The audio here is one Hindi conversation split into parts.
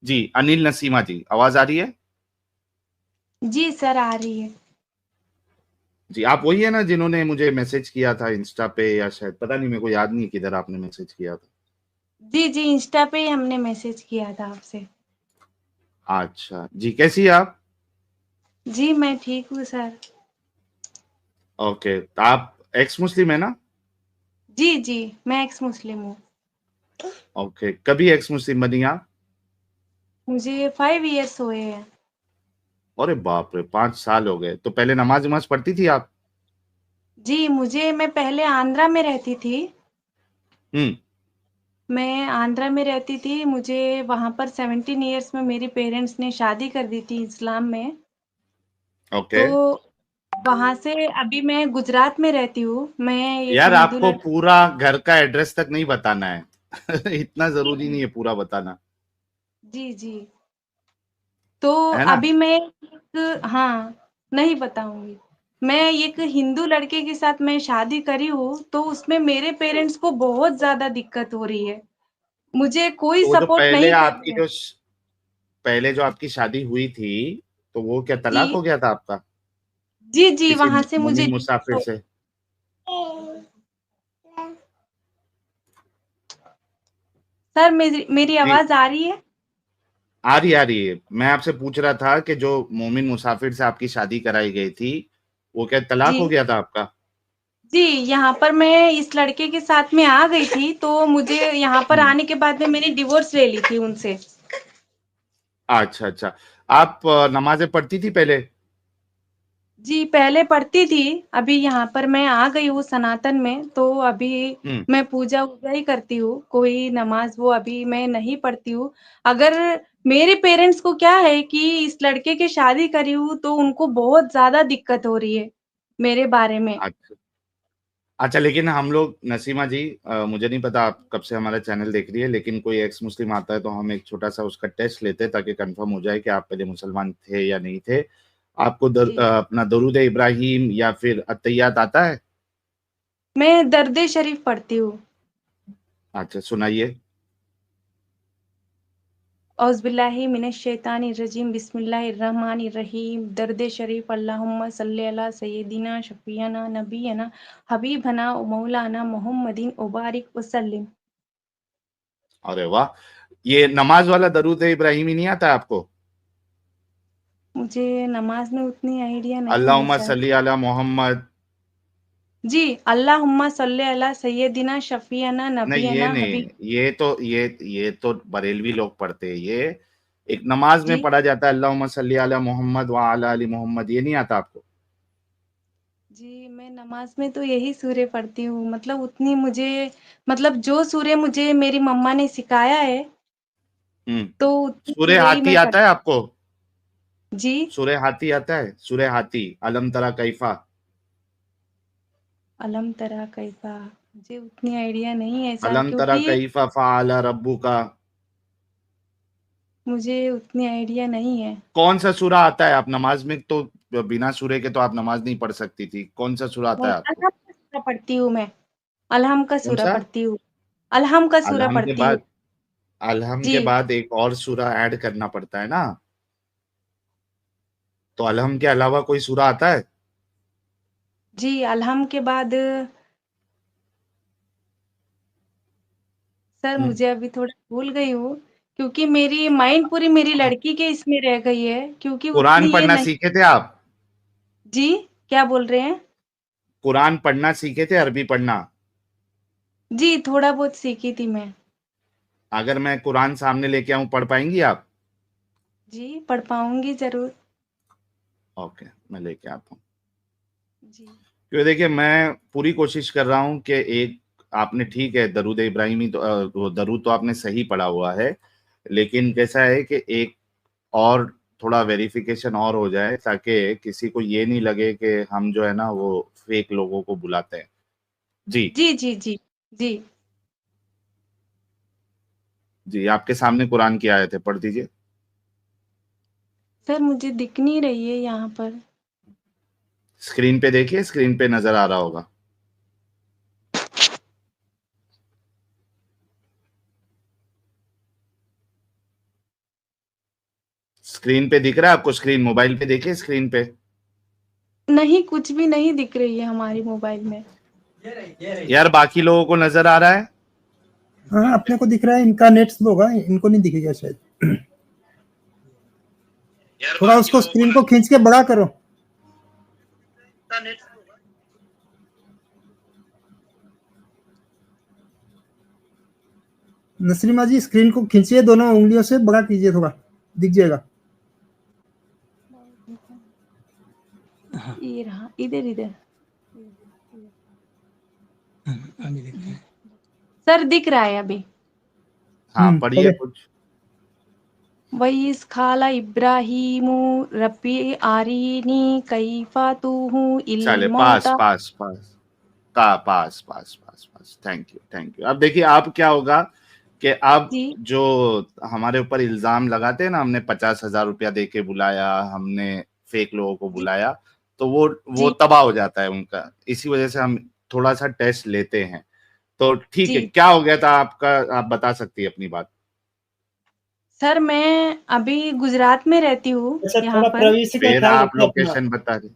जी, अनिल नसीमा जी, आवाज़ आ रही है? जी सर, आ रही है। जी, आप वही है ना जिन्होंने मुझे मैसेज किया था इंस्टा पे, या शायद पता नहीं, मेरे को याद नहीं किधर आपने मैसेज किया था। जी, जी, इंस्टा पे ही हमने मैसेज किया था आपसे। अच्छा, जी कैसी हैं आप? जी, मैं ठीक हूँ सर। ओके, तो आप एक्स मुस्लिम है ना? जी, जी, मैं एक्स मुस्लिम हूँ। ओके, कभी एक्स मुस्लिम बनी आप? मुझे 5 इयर्स हुए हैं। अरे बाप रे! 5 साल हो गए, तो पहले नमाज़-वमाज़ पढ़ती थी आप? जी, मैं पहले आंध्रा में रहती थी। हुँ, मैं आंध्रा में रहती थी, मुझे वहाँ पर 17 इयर्स में मेरे पेरेंट्स ने शादी कर दी थी इस्लाम में। ओके। तो वहाँ से अभी मैं गुजरात में रहती हूँ। मैं एक यार हिंदू आपको लड़की। पूरा घर का एड्रेस तक नहीं बताना है। इतना जी, ज़रूरी जी। नहीं है पूरा बताना, जी, जी। तो है ना? अभी मैं एक, हाँ, नहीं बताऊँगी। मैं एक हिंदू लड़के के साथ मैं शादी करी हूँ, तो उसमें मेरे पेरेंट्स को बहुत ज़्यादा दिक्कत हो रही है। मुझे कोई तो वो जो सपोर्ट पहले नहीं कर आपकी रहे हैं। जो पहले जो आपकी शादी हुई थी, तो वो क्या जी। तलाक हो गया था आपका? जी, जी, किसी वहाँ से मुझे मोमिन मुसाफिर तो से? सर मेरी मेरी जी, आवाज़ आ रही है? आ रही है। मैं आपसे पूछ रहा था कि जो मोमिन मुसाफिर से आपकी शादी कराई गई थी, वो क्या तलाक हो जी। गया था आपका? जी, यहाँ पर मैं इस लड़के के साथ में आ गई थी, तो मुझे यहाँ पर हुँ। आने के बाद में मैंने डिवोर्स ले ली थी उनसे। अच्छा, अच्छा। आप नमाज़ें पढ़ती थी पहले? जी, पहले पढ़ती थी, अभी यहाँ पर मैं आ गई हूँ सनातन में, तो अभी हुँ। मैं पूजा-वूजा ही करती हूँ, कोई नमाज़ वो अभी मैं नहीं पढ़ती हूँ। अगर मेरे पेरेंट्स को क्या है कि इस लड़के की शादी करी हूँ, तो उनको बहुत ज़्यादा दिक्कत हो रही है, मेरे बारे में। अच्छा। अच्छा, लेकिन हम लोग नसीमा जी, मुझे नहीं पता आप कब से हमारा चैनल देख रही है, लेकिन कोई एक्स मुस्लिम आता है तो हम एक छोटा-सा उसका टेस्ट लेते हैं ताकि कंफर्म हो जाए कि आप पहले मुसलमान थे या नहीं थे। आपको जी, अपना दरूद इब्राहिम या फिर अत्तहियात आता है? मैं दर्द शरीफ पढ़ती हूँ। अच्छा, सुनाइए। औज़ु बिल्लाहि मिनश शैतानिर रजीम बिस्मिल्लाहिर रहमानिर रहीम दर्द शरीफ अल्लाहुम्मा सल्ली अला सय्यिदिना शफ़ीअना नबियना हबीबना व मौलाना मुहम्मदिन व बारिक वसल्लिम। अरे वाह! ये नमाज़ वाला दरूद इब्राहिमी नहीं आता है आपको? मुझे नमाज़ में उतनी आइडिया नहीं है अल्लाहुम्मा सर। सल्ली अला मोहम्मद। जी, अल्लाहुम्मा सल्ली अला सय्यिदिना शफ़ीअना नहीं, ये नबियना नहीं, हबीब। ये तो बरेलवी लोग पढ़ते हैं ये। एक नमाज़ में जी, पढ़ा जाता है अल्लाहुम्मा सल्ली अला मोहम्मद व अला आलि मोहम्मद, ये नहीं आता आपको? जी, मैं नमाज़ में तो यही सूरे पढ़ती हूँ, मतलब उतनी मुझे, मतलब जो सूरे मुझे मेरी मम्मा ने सिखाया है, हुँ। तो उतनी सूरे सूरे ही हाथी मैं आता पढ़ती। है आपको? जी। सूरे हाथी आता है? सूरे हाथी, अलम तरा कैफ़ा? अलम तरा कैसा, मुझे उतनी आइडिया नहीं है सर, अलम तरा क्योंकि कैफ़ा फ़अल रब्बुका? मुझे उतनी आइडिया नहीं है। कौन-सा सूरा आता है? आप नमाज़ में तो बिना सूरे के तो आप नमाज़ नहीं पढ़ सकती थी। कौन-सा सूरा आता है आपको? अलहम का सूरा पढ़ती हूँ मैं, अलहम का सूरा कौन-सा? पढ़ती हूँ, अलहम का सूरा अलहम के पढ़ती हूँ। बाद अलहम के जी, बाद एक और सूरा ऐड करना पड़ता है ना? तो अलहम के अलावा कोई सूरा आता है? जी, अलहम के बाद सर हुँ। मुझे अभी थोड़ा भूल गई हूँ, क्योंकि मेरी माइंड पूरी मेरी लड़की के इसमें रह गई है, क्योंकि कुरान उतनी ये पढ़ना नहीं। सीखे थे आप? जी, क्या बोल रहे हैं? कुरान पढ़ना सीखे थे, अरबी पढ़ना? जी, थोड़ा बहुत सीखी थी मैं। अगर मैं कुरान सामने लेके आऊँ, पढ़ पाएँगी आप? जी, पढ़ पाऊँगी ज़रूर। ओके, मैं लेके आता हूँ। जी, क्योंकि देखिए, मैं पूरी कोशिश कर रहा हूँ कि एक आपने ठीक है, दरूद इब्राहिमी तो वो दरूद तो आपने सही पढ़ा हुआ है, लेकिन कैसा है कि एक और थोड़ा वेरिफ़िकेशन और हो जाए ताकि किसी को ये नहीं लगे कि हम जो है ना वो फ़ेक लोगों को बुलाते हैं। जी, जी, जी, जी, जी। जी, आपके सामने कुरान की आयत है, पढ़ दीजिए। सर मुझे दिख नहीं रही है यहाँ पर। स्क्रीन पे देखिए, स्क्रीन पे नज़र आ रहा होगा। स्क्रीन पे दिख रहा है आपको? स्क्रीन मोबाइल पे देखिए, स्क्रीन पे। नहीं, कुछ भी नहीं दिख रही है हमारी मोबाइल में। यार बाकी लोगों को नजर आ रहा है? हाँ, अपने को दिख रहा है, इनका नेट स्लो होगा, इनको नहीं दिखेगा शायद। थोड़ा उसको स्क्रीन को खींच के बड़ा करो। नसरीमा जी, स्क्रीन को खींचिए, दोनों उंगलियों से बड़ा कीजिए, थोड़ा दिख जाएगा। ये रहा, इधर इधर। सर दिख रहा है अभी। हाँ पढ़िए पढ़े। कुछ। वईस खाला इब्राहिमु रब्बी आरीनी कैफा तुहु इल चले, पास मौता। पास पास का पास पास पास पास। Thank you thank you. अब देखिए अब क्या होगा कि अब जी जो हमारे ऊपर इल्जाम लगाते हैं ना, हमने 50,000 रुपया दे के बुलाया, हमने फेक लोगों को जी बुलाया, तो वो जी तबाह हो जाता है उनका। इसी वजह से हम थोड़ा सा टेस्ट लेते हैं। तो ठीक है, जी। क्या हो गया था आपका? आप बता सकती है अपनी बात। सर मैं अभी गुजरात में रहती हूँ अच्छा, यहाँ थोड़ा पर। प्राइवेसी का फिर ख्याल आप रखें अपना। लोकेशन बता रही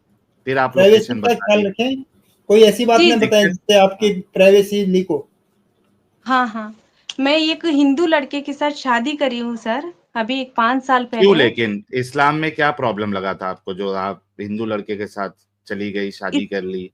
फिर आप प्राइवेसी लोकेशन का बता ख्याल रही रखें, कोई ऐसी बात जी ना बताएं दिक्कत। जिससे आपकी प्राइवेसी लीक हो। हाँ हाँ। मैं एक हिंदू लड़के के साथ शादी करी हूँ सर, अभी 5 साल क्यों? पहले। लेकिन इस्लाम में क्या प्रॉब्लम लगा था आपको जो आप हिंदू लड़के के साथ चली गई, शादी कर ली?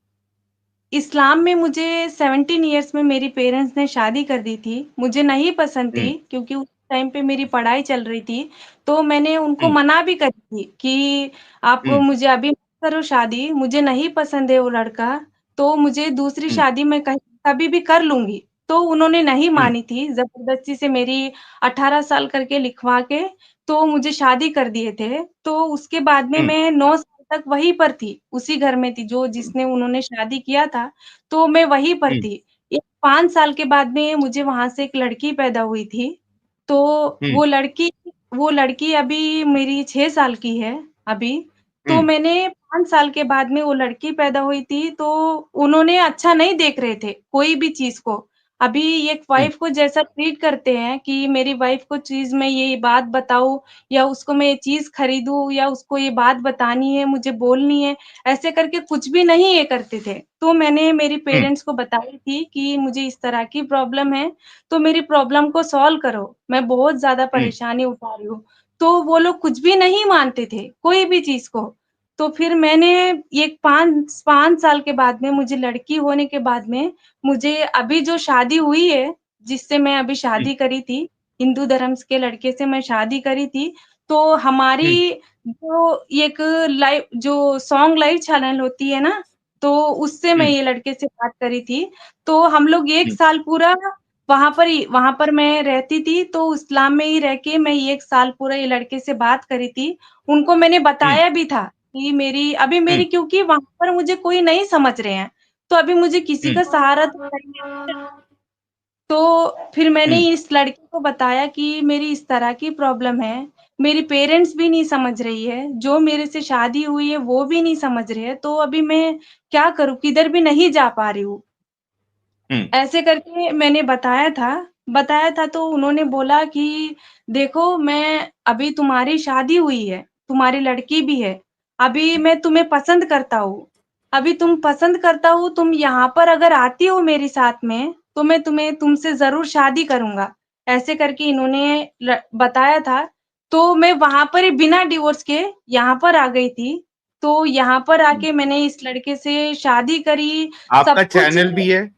इस्लाम में मुझे 17 इयर्स में मेरी पेरेंट्स ने शादी कर दी थी। मुझे नहीं पसंद थी हम्म क्योंकि उस टाइम पे मेरी पढ़ाई चल रही थी। तो मैंने उनको हम्म मना भी करी थी कि आप हम्म मुझे अभी मत करो शादी, मुझे नहीं पसंद है वो लड़का, तो मुझे दूसरी हम्म शादी मैं कहीं कभी भी कर लूँगी। तो उन्होंने नहीं हम्म मानी थी, ज़बरदस्ती से मेरी 18 साल करके लिखवा के तो मुझे शादी कर दिए थे। तो उसके बाद में हम्म मैं 9 साल तक वहीं पर थी, उसी घर में थी जो जिसने उन्होंने शादी किया था, तो मैं वहीं पर हम्म थी। एक 5 साल के बाद में मुझे वहाँ से एक लड़की पैदा हुई थी। तो हम्म वो लड़की अभी मेरी 6 साल की है अभी। तो हम्म मैंने 5 साल के बाद में वो लड़की पैदा हुई थी, तो उन्होंने अच्छा नहीं देख रहे थे कोई भी चीज़ को। अभी एक हम्म वाइफ़ को जैसा ट्रीट करते हैं कि मेरी वाइफ़ को चीज़ मैं ये बात बताऊँ या उसको मैं ये चीज़ खरीदूँ या उसको ये बात बतानी है, मुझे बोलनी है, ऐसे करके कुछ भी नहीं ये करते थे। तो मैंने मेरी हम्म पेरेंट्स को बताई थी कि मुझे इस तरह की प्रॉब्लम है, तो मेरी प्रॉब्लम को सॉल्व करो, मैं बहुत ज़्यादा हम्म परेशानी उठा रही हूँ। तो वो लोग कुछ भी नहीं मानते थे, कोई भी चीज़ को। तो फिर मैंने एक 5 साल के बाद में मुझे लड़की होने के बाद में मुझे अभी जो शादी हुई है, जिससे मैं अभी हम्म शादी करी थी, हिंदू धर्म के लड़के से मैं शादी करी थी, तो हम्म हमारी जो एक लाइव जो सॉन्ग लाइव चैनल होती है ना, तो उससे मैं हम्म ये लड़के से बात करी थी। तो हम लोग 1 हम्म साल पूरा वहाँ पर मैं रहती थी, तो इस्लाम में ही रह के मैं 1 साल पूरा ये लड़के से बात करी थी। उनको मैंने हम्म बताया भी था कि हम्म मेरी क्योंकि वहाँ पर मुझे कोई नहीं समझ रहे हैं, तो अभी मुझे किसी हम्म का सहारा तो चाहिए। तो फिर मैंने हम्म इस लड़के को बताया कि मेरी इस तरह की प्रॉब्लम है, मेरी पेरेंट्स भी नहीं समझ रही है, जो मेरे से शादी हुई है वो भी नहीं समझ रहे हैं, तो अभी मैं क्या करूँ? किधर भी नहीं जा पा रही हूँ। हम्म ऐसे करके मैंने बताया था तो उन्होंने बोला कि देखो मैं अभी तुम्हारी शादी हुई है, तुम्हारी लड़की भी है, अभी मैं तुम्हें पसंद करता हूँ। अभी तुमसे यहाँ पर अगर आती हो मेरे साथ में, तो मैं तुमसे ज़रूर शादी करूँगा। ऐसे करके इन्होंने बताया था, तो मैं वहाँ पर ही बिना डिवोर्स के यहाँ पर आ गई थी। तो यहाँ पर हम्म। आके मैंने इस लड़के से शादी करी, आपका सब कुछ। चैनल भी है?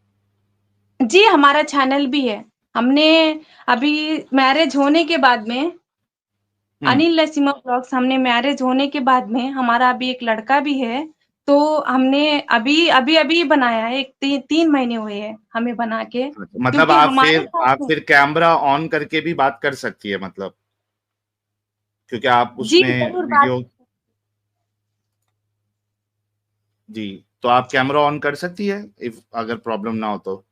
जी, हमारा चैनल भी है। हमने अभी मैरिज होने के बाद में हम्म अनिल नसीमा व्लॉग्स हमने मैरिज होने के बाद में हमारा अभी एक लड़का भी है, तो हमने अभी बनाया है, 3 महीने हुए हैं हमें बना के, मतलब क्योंकि हमारे साथ आप में फिर कैमरा ऑन करके भी बात कर सकती है मतलब, क्योंकि आप जी, उसमें ज़रूर बात। वीडियो। जी, तो आप कैमरा ऑन कर सकती है इफ अगर प्रॉब्लम ना हो तो।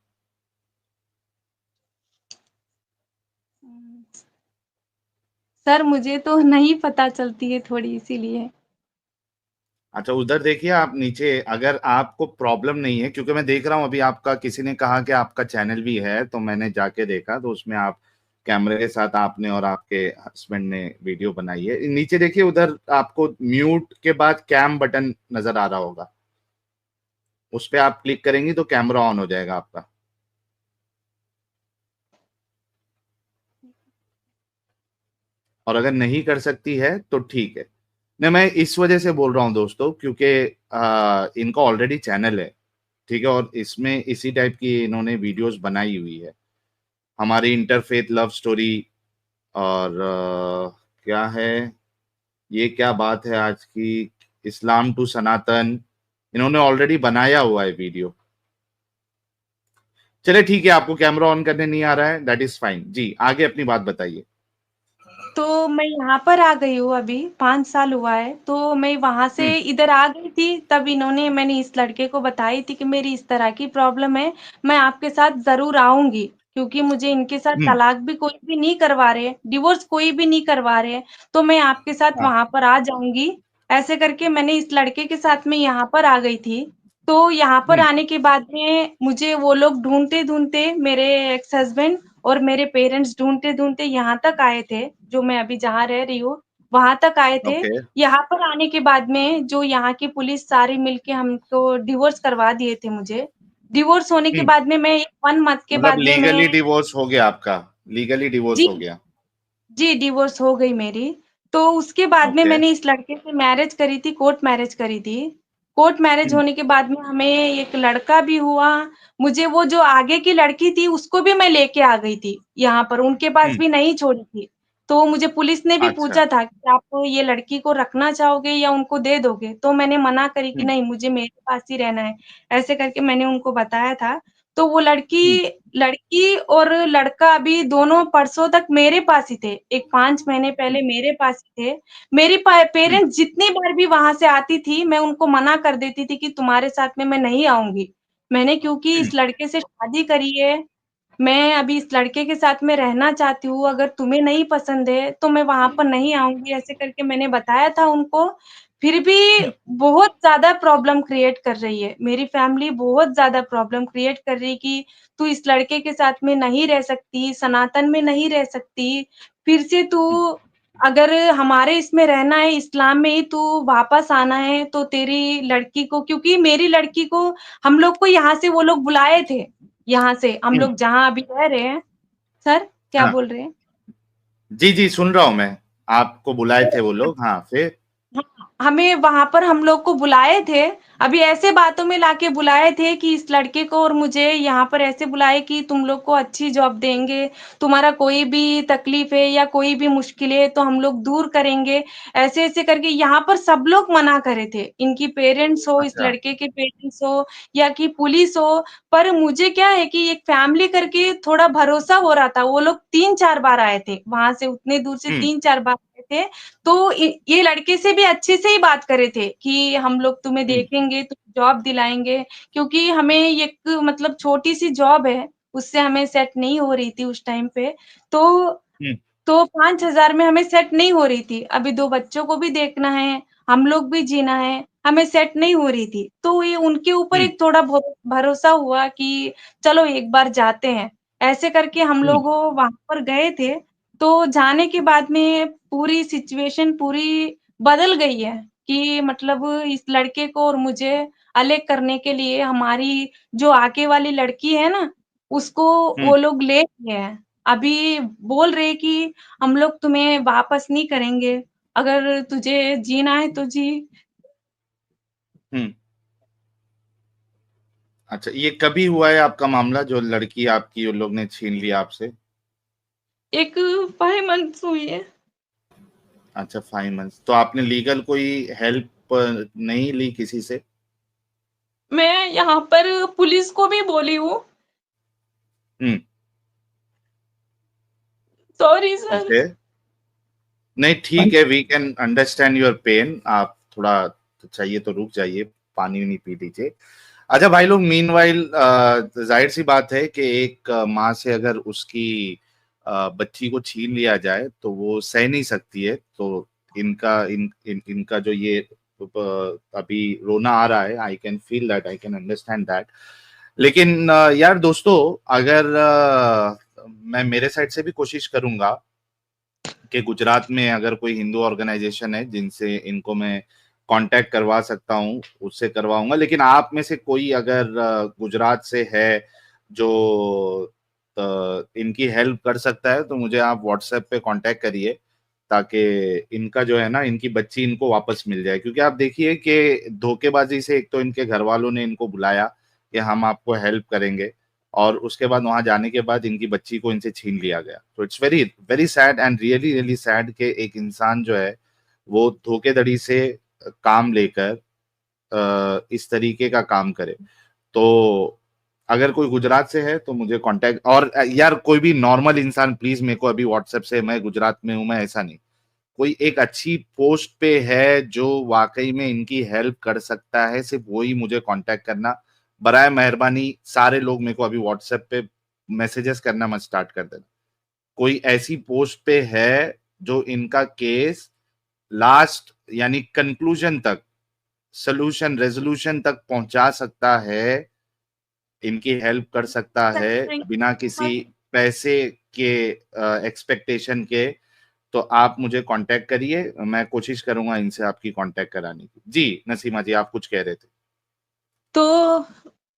सर मुझे तो नहीं पता चलती है थोड़ी इसीलिए। अच्छा उधर देखिए आप नीचे, अगर आपको प्रॉब्लम नहीं है, क्योंकि मैं देख रहा हूँ अभी आपका, किसी ने कहा कि आपका चैनल भी है, तो मैंने जाके देखा तो उसमें आप कैमरे के साथ आपने और आपके हस्बैंड ने वीडियो बनाई है। नीचे देखिए, उधर आपको म्यूट के बाद कैम बटन नजर आ रहा होगा, उस पर आप क्लिक करेंगी तो कैमरा ऑन हो जाएगा आपका। और अगर नहीं कर सकती है तो ठीक है। नहीं, मैं इस वजह से बोल रहा हूँ दोस्तों, क्योंकि इनका ऑलरेडी चैनल है, ठीक है, और इसमें इसी टाइप की इन्होंने वीडियोस बनाई हुई है, हमारी इंटरफेथ लव स्टोरी। और क्या है ये, क्या बात है आज की, इस्लाम टू सनातन, इन्होंने ऑलरेडी बनाया हुआ है वीडियो। चले ठीक है, आपको कैमरा ऑन करने नहीं आ रहा है, दैट इज फाइन जी, आगे अपनी बात बताइए। तो मैं यहाँ पर आ गई हूँ, अभी 5 साल हुआ है। तो मैं वहाँ से इधर आ गई थी, तब मैंने इस लड़के को बताई थी कि मेरी इस तरह की प्रॉब्लम है, मैं आपके साथ ज़रूर आऊँगी, क्योंकि मुझे इनके साथ हम्म। तलाक भी कोई भी नहीं करवा रहे, डिवोर्स कोई भी नहीं करवा रहे, तो मैं आपके साथ हाँ। वहाँ पर आ जाऊँगी। ऐसे करके मैंने इस लड़के के साथ में यहाँ पर आ गई थी। तो यहाँ पर हम्म। आने के बाद में मुझे वो लोग ढूँढते-ढूँढते, मेरे एक्स हस्बैंड और मेरे पेरेंट्स ढूँढते-ढूँढते यहाँ तक आए थे, जो मैं अभी जहाँ रह रही हूँ, वहाँ तक आए थे। ओके। यहाँ पर आने के बाद में जो यहाँ की पुलिस सारी मिलके हमको डिवोर्स करवा दिए थे मुझे। डिवोर्स होने के हम्म। बाद में मैं 1 मंथ के मतलब बाद में मैं लीगली डिवोर्स हो गया आपका, लीगली डिवोर्स जी, हो गया। जी, डिवोर्स हो गई मेरी। तो उसके बाद में ओके। मैंने इस लड़के से मैरिज करी थी, कोर्ट मैरिज करी थी। कोर्ट मैरिज हम्म। होने के बाद में हमें एक लड़का भी हुआ। मुझे वो जो आगे की लड़की थी उसको भी मैं लेके आ गई थी यहाँ पर, उनके पास हम्म। भी नहीं छोड़ी थी। तो मुझे पुलिस ने भी अच्छा। पूछा था कि आप ये लड़की को रखना चाहोगे या उनको दे दोगे? तो मैंने मना करी कि हम्म। नहीं, मुझे मेरे पास ही रहना है। ऐसे करके मैंने उनको बताया था। तो वो हम्म। लड़की लड़की और लड़का अभी दोनों परसों तक मेरे पास ही थे। एक 5 महीने हम्म। पहले मेरे पास ही थे। मेरी हम्म। पेरेंट्स जितनी बार भी वहाँ से आती थी, मैं उनको मना कर देती थी कि तुम्हारे साथ में मैं नहीं आऊँगी। मैंने क्योंकि हम्म। इस लड़के से शादी करी है, मैं अभी इस लड़के के साथ में रहना चाहती हूँ, अगर तुम्हें नहीं पसंद है, तो मैं वहाँ पर नहीं आऊँगी, ऐसे करके मैंने बताया था उनको। फिर भी हम्म। बहुत ज़्यादा प्रॉब्लम क्रिएट कर रही है। मेरी फैमिली बहुत ज़्यादा प्रॉब्लम क्रिएट कर रही है कि तू इस लड़के के साथ में नहीं रह सकती, सनातन में नहीं रह सकती, फिर से तू हम्म। अगर हमारे इसमें रहना है, इस्लाम में ही तू वापस आना है, तो तेरी लड़की को, क्योंकि मेरी लड़की को हम लोग को यहाँ से वो लोग बुलाए थे, यहाँ से हम हम्म। लोग जहाँ अभी रह रहे हैं। सर, क्या हाँ, बोल रहे हैं? जी जी, सुन रहा हूँ मैं, आपको बुलाए थे वो लोग, हाँ फिर। हाँ, हमें वहाँ पर हम लोग को बुलाए थे। अभी ऐसे बातों में लाके बुलाए थे कि इस लड़के को और मुझे यहाँ पर ऐसे बुलाए कि तुम लोग को अच्छी जॉब देंगे, तुम्हारा कोई भी तकलीफ है या कोई भी मुश्किल है तो हम लोग दूर करेंगे। ऐसे-ऐसे करके यहाँ पर सब लोग मना करे थे। इनकी पेरेंट्स हो, इस अच्छा। लड़के के पेरेंट्स हो या कि पुलिस हो, पर मुझे क्या है कि एक फैमिली करके थोड़ा भरोसा हो रहा था। वो लोग 3-4 बार आए थे, वहाँ से उतने दूर से हम्म। 3-4 बार आए थे। तो ये लड़के से भी अच्छे से ही बात करे थे कि हम लोग तुम्हें हम्म। देखेंगे, तुम्हें जॉब दिलाएँगे, क्योंकि हमें एक मतलब छोटी-सी जॉब है, उससे हमें सेट नहीं हो रही थी उस टाइम पे। तो हम्म। 5,000 में हमें सेट नहीं हो रही थी। अभी 2 बच्चों को भी देखना है, हम लोग भी जीना है, हमें सेट नहीं हो रही थी। तो ये उनके ऊपर हम्म। एक थोड़ा भरोसा हुआ कि चलो एक बार जाते हैं। ऐसे करके हम हम्म। लोग वहाँ पर गए थे। तो जाने के बाद में पूरी सिचुएशन पूरी बदल गई है कि मतलब इस लड़के को और मुझे अलग करने के लिए हमारी जो आगे वाली लड़की है ना, उसको हम्म। वो लोग ले लिए हैं। अभी बोल रहे कि हम लोग तुम्हें वापस नहीं करेंगे, अगर तुझे जीना है तो जी। हम्म। अच्छा, ये कभी हुआ है आपका मामला, जो लड़की आपकी उन लोग ने छीन लिया आपसे? एक 5 मंथ्स हुई है। अच्छा, 5 मंथ्स। तो आपने लीगल कोई हेल्प नहीं ली किसी से? मैं यहाँ पर पुलिस को भी बोली हूँ। हम्म। Sorry sir. ओके। नहीं ठीक है, we can understand your pain. आप थोड़ा तो चाहिए तो रुक जाइए, पानी नहीं पी लीजिए। अच्छा भाई लोग, मीनवाइल जाहिर सी बात है कि एक माँ से अगर उसकी बच्ची को छीन लिया जाए तो वो सह नहीं सकती है। तो इनका जो ये अभी रोना आ रहा है, I can feel that, I can understand that. लेकिन यार दोस्तों, अगर मैं मेरे साइड से भी कोशिश करूंगा कि गुजरात में अगर कोई हिंदू ऑर्गेनाइजेशन है जिनसे इनको मैं कांटेक्ट करवा सकता हूँ उससे करवाऊंगा। लेकिन आप में से कोई अगर गुजरात से है जो इनकी हेल्प कर सकता है तो मुझे आप व्हाट्सएप पे कांटेक्ट करिए, ताकि इनका जो है ना, इनकी बच्ची इनको वापस मिल जाए। क्योंकि आप देखिए कि धोखेबाजी से एक तो इनके घर वालों ने इनको बुलाया कि हम आपको हेल्प करेंगे, और उसके बाद वहां जाने के बाद इनकी बच्ची को इनसे छीन लिया गया। तो it's very very sad and really really sad कि एक इंसान जो है वो धोखेधड़ी से काम लेकर इस तरीके का काम करे। तो अगर कोई गुजरात से है तो मुझे कांटेक्ट, और यार कोई भी नॉर्मल इंसान प्लीज मेरे को अभी व्हाट्सएप से, मैं गुजरात में हूं, मैं ऐसा नहीं, कोई एक अच्छी पोस्ट पे है जो वाकई में इनकी हेल्प कर सकता है, सिर्फ वही मुझे कांटेक्ट करना। बराए मेहरबानी सारे लोग मेरे को अभी व्हाट्सएप पे मैसेजेस करना मत स्टार्ट कर देना। कोई ऐसी पोस्ट पे है जो इनका केस लास्ट यानी कंक्लूजन तक, सोल्यूशन रेजोल्यूशन तक पहुंचा सकता है, इनकी हेल्प कर सकता है बिना किसी पैसे के एक्सपेक्टेशन के, तो आप मुझे कांटेक्ट करिए। मैं कोशिश करूंगा इनसे आपकी कांटेक्ट कराने की। जी नसीमा जी, आप कुछ कह रहे थे। तो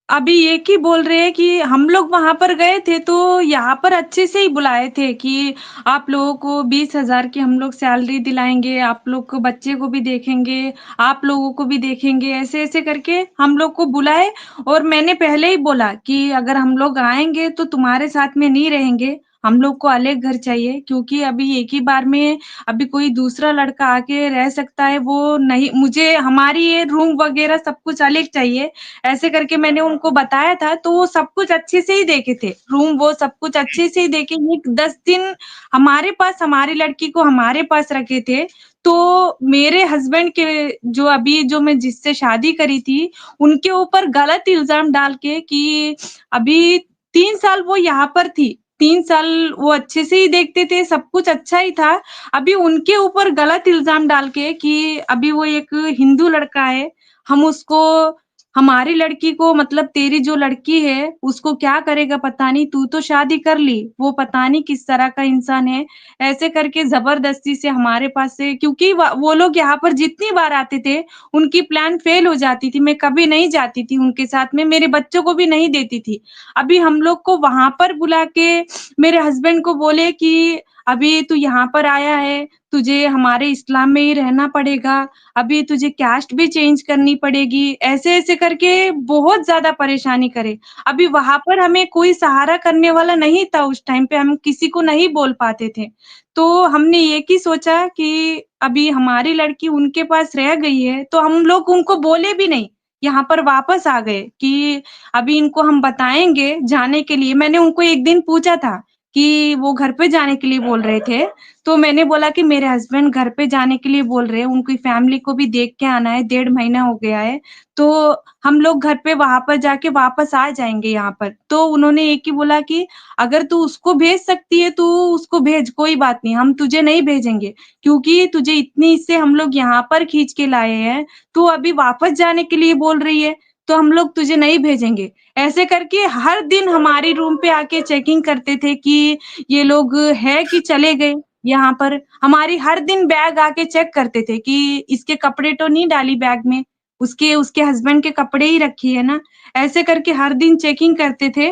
अभी एक ही बोल रहे हैं कि हम लोग वहां पर गए थे तो यहाँ पर अच्छे से ही बुलाए थे कि आप लोगों को 20,000 की हम लोग सैलरी दिलाएंगे, आप लोग को बच्चे को भी देखेंगे, आप लोगों को भी देखेंगे, ऐसे ऐसे करके हम लोग को बुलाए। और मैंने पहले ही बोला कि अगर हम लोग आएंगे तो तुम्हारे साथ में नहीं रहेंगे, हम लोग को अलग घर चाहिए, क्योंकि अभी एक ही बार में अभी कोई दूसरा लड़का आके रह सकता है वो नहीं, मुझे हमारी ये रूम वगैरह सब कुछ अलग चाहिए। ऐसे करके मैंने उनको बताया था तो वो सब कुछ अच्छे से ही देखे थे, रूम वो सब कुछ अच्छे से ही देखे। एक 10 दिन हमारे पास, हमारी लड़की को हमारे पास रखे थे। तो मेरे हस्बैंड के, जो अभी जो मैं जिससे शादी करी थी, उनके ऊपर गलत इल्जाम डाल के कि अभी 3 साल वो यहाँ पर थी, 3 साल वो अच्छे से ही देखते थे, सब कुछ अच्छा ही था। अभी उनके ऊपर गलत इल्जाम डाल के कि अभी वो एक हिंदू लड़का है, हम उसको, हमारी लड़की को, मतलब तेरी जो लड़की है उसको क्या करेगा पता नहीं, तू तो शादी कर ली, वो पता नहीं किस तरह का इंसान है। ऐसे करके जबरदस्ती से हमारे पास से, क्योंकि वो लोग यहाँ पर जितनी बार आते थे उनकी प्लान फेल हो जाती थी, मैं कभी नहीं जाती थी उनके साथ में, मेरे बच्चों को भी नहीं देती थी। अभी हम लोग को वहां पर बुला के मेरे हस्बैंड को बोले कि अभी तू यहाँ पर आया है, तुझे हमारे इस्लाम में ही रहना पड़ेगा, अभी तुझे कास्ट भी चेंज करनी पड़ेगी, ऐसे-ऐसे करके बहुत ज़्यादा परेशानी करे। अभी वहाँ पर हमें कोई सहारा करने वाला नहीं था, उस टाइम पे हम किसी को नहीं बोल पाते थे। तो हमने एक ही सोचा कि अभी हमारी लड़की उनके पास रह गई है, तो हम लोग उनको बोले भी नहीं, यहाँ पर वापस आ गए कि अभी इनको हम बताएँगे जाने के लिए। मैंने उनको एक दिन पूछा था कि वो घर पे जाने के लिए बोल रहे थे, तो मैंने बोला कि मेरे हस्बैंड घर पे जाने के लिए बोल रहे हैं, उनकी फैमिली को भी देख के आना है, 1.5 महीना हो गया है, तो हम लोग घर पे वहाँ पर जाके वापस आ जाएँगे यहाँ पर। तो उन्होंने एक ही बोला कि अगर तू उसको भेज सकती है, तू उसको भेज, कोई बात नहीं, हम तुझे नहीं भेजेंगे, क्योंकि तुझे इतनी इससे हम लोग यहाँ पर खींच के लाए हैं, तू अभी वापस जाने के लिए बोल रही है, तो हम लोग तुझे नहीं भेजेंगे। ऐसे करके हर दिन हमारी रूम पे आके चेकिंग करते थे कि ये लोग है कि चले गए। यहाँ पर हमारी हर दिन बैग आके चेक करते थे कि इसके कपड़े तो नहीं डाली बैग में, उसके उसके हस्बैंड के कपड़े ही रखी है ना। ऐसे करके हर दिन चेकिंग करते थे।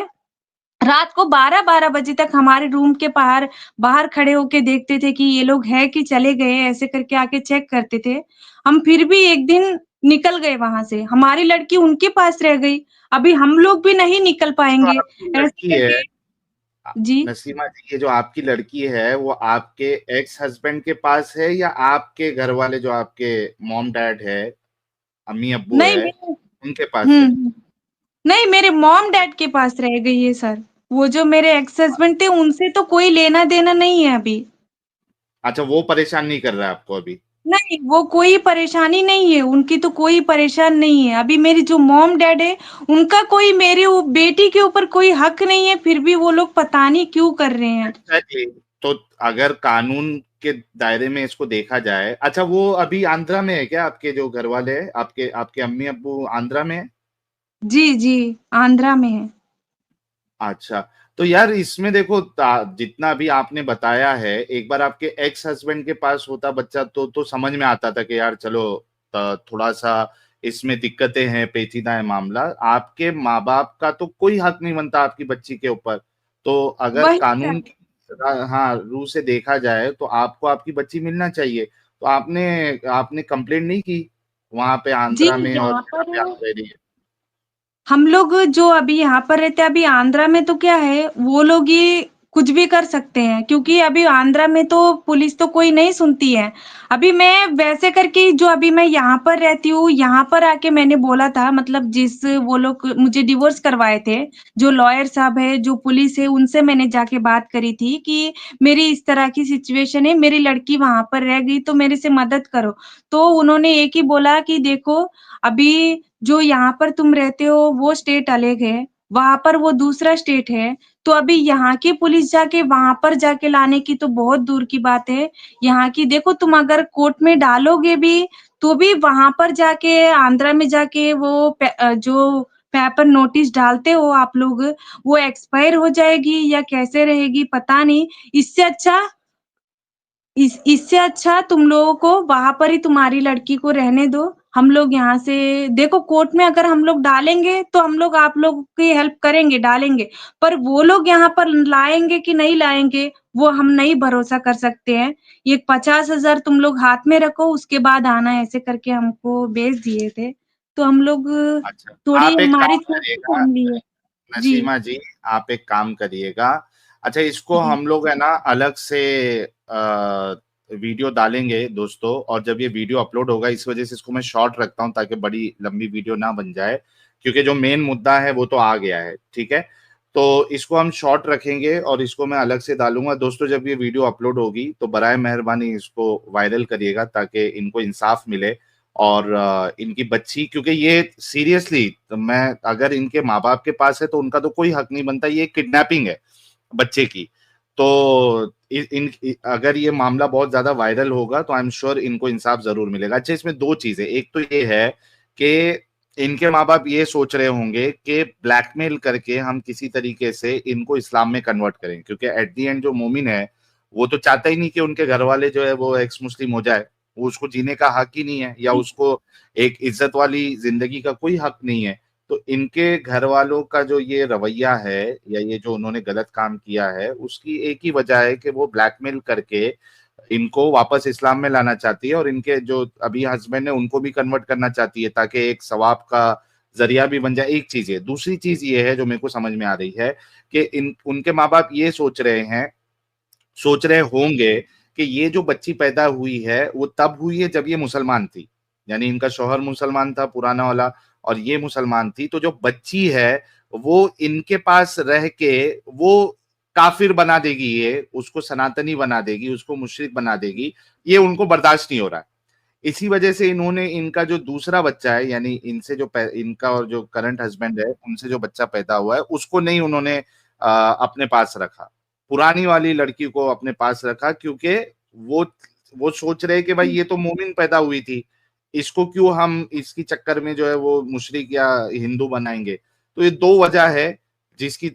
रात को 12-12 बजे तक हमारे रूम के बाहर बाहर खड़े होके देखते थे कि ये लोग है कि चले गए, ऐसे करके आके चेक करते थे। हम फिर भी एक दिन निकल गए वहाँ से, हमारी लड़की उनके पास रह गई, अभी हम लोग भी नहीं निकल तो पाएँगे, आपकी ऐसे लड़की है, करके। जी। नसीमा जी, ये जो आपकी लड़की है वो आपके एक्स हस्बैंड के पास है या आपके घर वाले जो आपके मॉम डैड है, अम्मी अब्बू नहीं है, मेरे, उनके पास है? हुँ। नहीं, मेरे मॉम-डैड के पास रह गई है सर। वो जो मेरे एक्स हस्बैंड थे उनसे तो कोई लेना-देना नहीं है अभी। अच्छा, वो परेशान नहीं कर रहा है आपको अभी? नहीं, वो कोई परेशानी नहीं है, उनकी तो कोई परेशान नहीं है। अभी मेरी जो मॉम-डैड है, उनका कोई मेरी वो बेटी के ऊपर कोई हक नहीं है, फिर भी वो लोग पता नहीं क्यों कर रहे हैं। एग्जैक्टली। तो अगर कानून के दायरे में इसको देखा जाए, अच्छा वो अभी आंध्रा में है क्या? आपके जो घर वाले हैं, आपके आपके अम्मी अब्बू आंध्रा में है? जी, जी, आंध्रा में है। अच्छा, तो यार इसमें देखो जितना भी आपने बताया है, एक बार आपके एक्स हस्बैंड के पास होता बच्चा तो समझ में आता था कि यार चलो थोड़ा सा इसमें दिक्कतें हैं, पेचीदा है मामला। आपके माँ बाप का तो कोई हक नहीं बनता आपकी बच्ची के ऊपर। तो अगर वही कानून है। की हाँ रूह से देखा जाए तो आपको आपकी बच्ची मिलना चाहिए। तो आपने आपने कंप्लेंट नहीं की वहां पे जी, आंध्रा में और यहाँ यहाँ पर पे आप रह रही है? हम लोग जो अभी यहाँ पर रहते हैं, अभी आंध्रा में तो क्या है, वो लोग ये कुछ भी कर सकते हैं, क्योंकि अभी आंध्रा में तो पुलिस तो कोई नहीं सुनती है। अभी मैं वैसे करके जो अभी मैं यहाँ पर रहती हूँ, यहाँ पर आके मैंने बोला था, मतलब जिस वो लोग मुझे डिवोर्स करवाए थे, जो लॉयर साहब है, जो पुलिस है, उनसे मैंने जाके बात करी थी कि मेरी इस तरह की सिचुएशन है, मेरी लड़की वहाँ पर रह गई तो मेरे से मदद करो। तो उन्होंने एक ही बोला कि देखो, अभी जो यहाँ पर तुम रहते हो वो स्टेट अलग है, वहाँ पर वो दूसरा स्टेट है, तो अभी यहाँ की पुलिस जाके वहाँ पर जाके लाने की तो बहुत दूर की बात है। यहाँ की देखो, तुम अगर कोर्ट में डालोगे भी, तो भी वहाँ पर जाके आंध्रा में जाके वो जो पेपर नोटिस डालते हो आप लोग, वो एक्सपायर हो जाएगी या कैसे रहेगी पता नहीं। इससे अच्छा इससे अच्छा तुम लोगों को वहाँ पर ही तुम्हारी लड़की को रहने दो। हम लोग यहाँ से देखो, कोर्ट में अगर हम लोग डालेंगे तो हम लोग आप लोग की हेल्प करेंगे, डालेंगे। पर वो लोग यहाँ पर लाएँगे कि नहीं लाएँगे, वो हम नहीं भरोसा कर सकते हैं। ये 50,000 तुम लोग हाथ में रखो, उसके बाद आना, ऐसे करके हमको भेज दिए थे। तो हम लोग अच्छा, थोड़ी आप एक हमारी काम छोटी करिएगा फैमिली है। जी, नसीमा जी, आप एक काम करिएगा। अच्छा, इसको जी, हम लोग है ना अलग से वीडियो डालेंगे दोस्तों, और जब ये वीडियो अपलोड होगा, इस वजह से इसको मैं शॉर्ट रखता हूँ ताकि बड़ी लंबी वीडियो ना बन जाए, क्योंकि जो मेन मुद्दा है वो तो आ गया है, ठीक है। तो इसको हम शॉर्ट रखेंगे और इसको मैं अलग से डालूंगा दोस्तों। जब ये वीडियो अपलोड होगी तो बराए मेहरबानी इसको वायरल करिएगा ताकि इनको इंसाफ मिले। और इनकी बच्ची, क्योंकि ये सीरियसली, तो मैं अगर इनके माँ बाप के पास है तो उनका तो कोई हक नहीं बनता, ये किडनैपिंग है बच्चे की। तो अगर ये मामला बहुत ज्यादा वायरल होगा तो आई एम श्योर इनको इंसाफ जरूर मिलेगा। अच्छा, इसमें दो चीजें, एक तो ये है कि इनके माँ बाप ये सोच रहे होंगे कि ब्लैकमेल करके हम किसी तरीके से इनको इस्लाम में कन्वर्ट करें, क्योंकि एट दी एंड जो मोमिन है वो तो चाहता ही नहीं कि उनके घर वाले जो है वो एक्स मुस्लिम हो जाए। वो उसको जीने का हक ही नहीं है, या उसको एक इज्जत वाली जिंदगी का कोई हक नहीं है। तो इनके घर वालों का जो ये रवैया है, या ये जो उन्होंने गलत काम किया है, उसकी एक ही वजह है कि वो ब्लैकमेल करके इनको वापस इस्लाम में लाना चाहती है, और इनके जो अभी हस्बैंड है उनको भी कन्वर्ट करना चाहती है ताकि एक सवाब का जरिया भी बन जाए। एक चीज है, दूसरी चीज ये है जो मेरे को समझ में आ रही है कि इन उनके माँ बाप ये सोच रहे होंगे कि ये जो बच्ची पैदा हुई है वो तब हुई है जब ये मुसलमान थी, यानी इनका शौहर मुसलमान था पुराना वाला, और ये मुसलमान थी। तो जो बच्ची है वो इनके पास रह के वो काफिर बना देगी, ये उसको सनातनी बना देगी, उसको मुशरिक बना देगी। ये उनको बर्दाश्त नहीं हो रहा है। इसी वजह से इन्होंने इनका जो दूसरा बच्चा है, यानी इनसे जो इनका और जो करंट हस्बैंड है उनसे जो बच्चा पैदा हुआ है उसको नहीं उन्होंने अपने पास रखा, पुरानी वाली लड़की को अपने पास रखा, क्योंकि वो वो सोच रहे कि भाई ये तो मोमिन पैदा हुई थी, इसको क्यों हम इसकी चक्कर में जो है वो मुशरिक या हिंदू बनाएंगे। तो ये दो वजह है जिसकी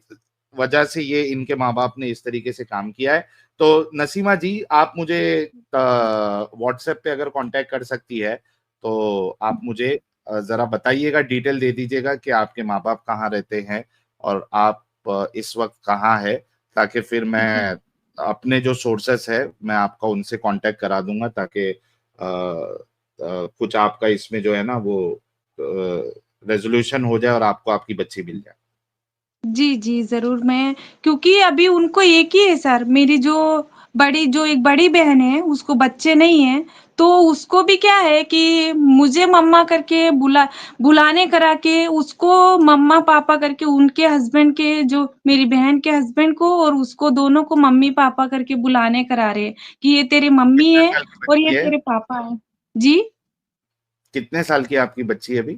वजह से ये इनके माँ बाप ने इस तरीके से काम किया है। तो नसीमा जी, आप मुझे व्हाट्सएप पे अगर कांटेक्ट कर सकती है तो आप मुझे जरा बताइएगा, डिटेल दे दीजिएगा कि आपके माँ बाप कहाँ रहते हैं और आप इस वक्त कहाँ है, ताकि फिर जी। मैं अपने जो सोर्सेस है मैं आपका उनसे कांटेक्ट करा दूंगा, ताकि कुछ आपका इसमें जो है ना वो रेजोल्यूशन हो जाए और आपको आपकी बच्ची मिल जाए। जी, जी, ज़रूर मैं, क्योंकि अभी उनको एक ही है सर, मेरी जो एक बड़ी बहन है, उसको बच्चे नहीं हैं, तो उसको भी क्या है कि मुझे मम्मा करके बुलाने करा के उसको मम्मा-पापा करके, उनके हस्बैंड के, जो मेरी बहन के हस्बैंड को और उसको, दोनों को मम्मी-पापा करके बुलाने करा रहे हैं कि ये तेरी मम्मी कितने है साल की और ये बच्ची है? तेरे पापा हैं। जी, कितने साल की आपकी बच्ची है अभी?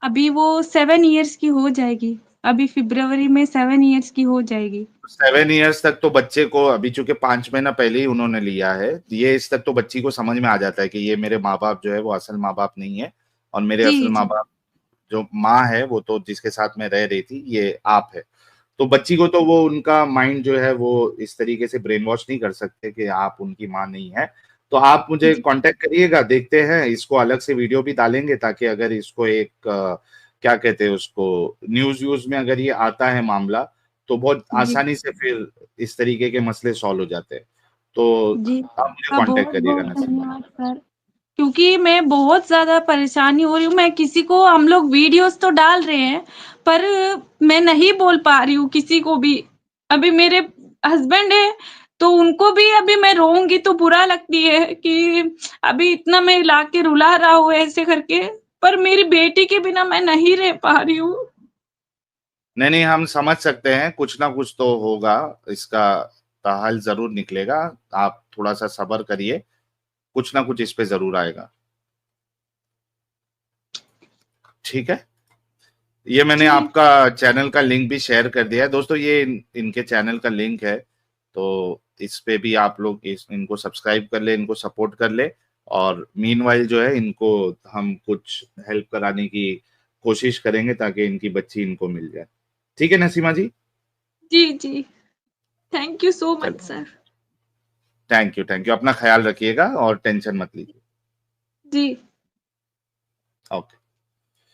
अभी वो 7 इयर्स की हो जाएगी। अभी फ़रवरी में 7 इयर्स की हो जाएगी। 7 इयर्स तक तो बच्चे को, अभी चूंकि 5 महीना पहले ही उन्होंने लिया है, ये इस तक तो बच्ची को समझ में आ जाता है कि ये मेरे माँ बाप जो है वो असल माँ बाप नहीं है, और मेरे जी, असल माँ जी। बाप जो माँ है वो तो जिसके साथ मैं रह रही थी ये आप है। तो बच्ची को तो वो उनका माइंड जो है वो इस तरीके से ब्रेन वॉश नहीं कर सकते कि आप उनकी माँ नहीं है। तो आप मुझे जी कांटेक्ट करिएगा, देखते हैं, इसको अलग से वीडियो भी डालेंगे ताकि अगर इसको एक क्या कहते हैं उसको, न्यूज़ व्यूज़ में अगर ये आता है मामला, तो बहुत जी आसानी से फिर इस तरीके के मसले सॉल्व हो जाते हैं। तो जी आप मुझे आपका कांटेक्ट बहुत करिएगा बहुत नसीमा। धन्यवाद सर, क्योंकि मैं बहुत ज़्यादा परेशानी हो रही हूँ। मैं किसी को, हम लोग वीडियोज़ तो डाल रहे हैं, पर मैं नहीं बोल पा रही हूँ किसी को भी। अभी मेरे हस्बैंड हैं, तो उनको भी अभी मैं रोऊँगी तो बुरा लगती है कि अभी इतना मैं ला के रुला रहा हूँ ऐसे करके, पर मेरी बेटी के बिना मैं नहीं रह पा रही हूँ। नहीं, नहीं, हम समझ सकते हैं, कुछ ना कुछ तो होगा, इसका हल ज़रूर निकलेगा। आप थोड़ा-सा सब्र करिए, कुछ ना कुछ इस पे ज़रूर आएगा। ठीक है? ये मैंने जी, आपका चैनल का लिंक भी शेयर कर दिया है। दोस्तों ये इनके चैनल का लिंक है, तो इस पे भी आप लोग इनको सब्सक्राइब कर ले, इनको सपोर्ट कर ले, और मीनवाइल जो है इनको हम कुछ हेल्प कराने की कोशिश करेंगे ताकि इनकी बच्ची इनको मिल जाए। ठीक है नसीमा जी? जी, जी। थैंक यू सो मच चलो, सर। Thank you. अपना ख़्याल रखिएगा और टेंशन मत लीजिए। जी। ओके।